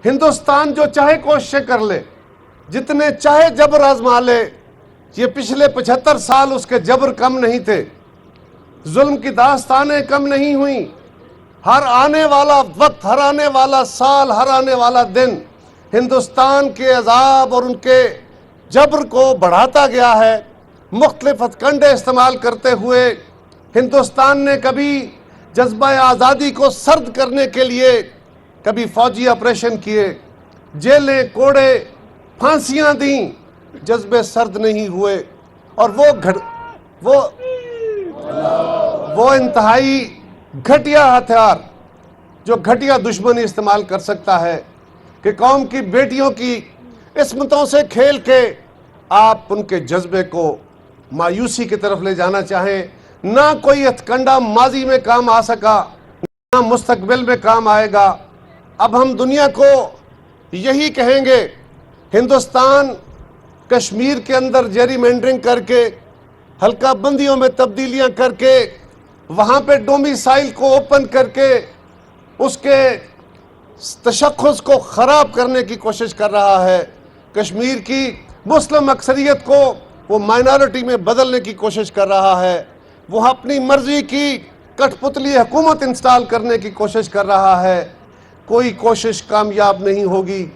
ہندوستان جو چاہے کوششیں کر لے، جتنے چاہے جبر آزما لے، یہ پچھلے 75 سال اس کے جبر کم نہیں تھے، ظلم کی داستانیں کم نہیں ہوئیں۔ ہر آنے والا وقت، ہر آنے والا سال، ہر آنے والا دن ہندوستان کے عذاب اور ان کے جبر کو بڑھاتا گیا ہے۔ مختلف ہتھکنڈے استعمال کرتے ہوئے ہندوستان نے کبھی جذبہ آزادی کو سرد کرنے کے لیے کبھی فوجی آپریشن کیے، جیلیں کوڑے پھانسیاں دیں، جذبے سرد نہیں ہوئے۔ اور وہ انتہائی گھٹیا ہتھیار جو گھٹیا دشمنی استعمال کر سکتا ہے کہ قوم کی بیٹیوں کی عصمتوں سے کھیل کے آپ ان کے جذبے کو مایوسی کی طرف لے جانا چاہیں۔ نہ کوئی ہتھکنڈا ماضی میں کام آ سکا، نہ مستقبل میں کام آئے گا۔ اب ہم دنیا کو یہی کہیں گے، ہندوستان کشمیر کے اندر جیری مینڈرنگ کر کے، حلقہ بندیوں میں تبدیلیاں کر کے، وہاں پہ ڈومیسائل کو اوپن کر کے اس کے تشخص کو خراب کرنے کی کوشش کر رہا ہے۔ کشمیر کی مسلم اکثریت کو وہ مائنارٹی میں بدلنے کی کوشش کر رہا ہے۔ وہ اپنی مرضی کی کٹ پتلی حکومت انسٹال کرنے کی کوشش کر رہا ہے۔ کوئی کوشش کامیاب نہیں ہوگی۔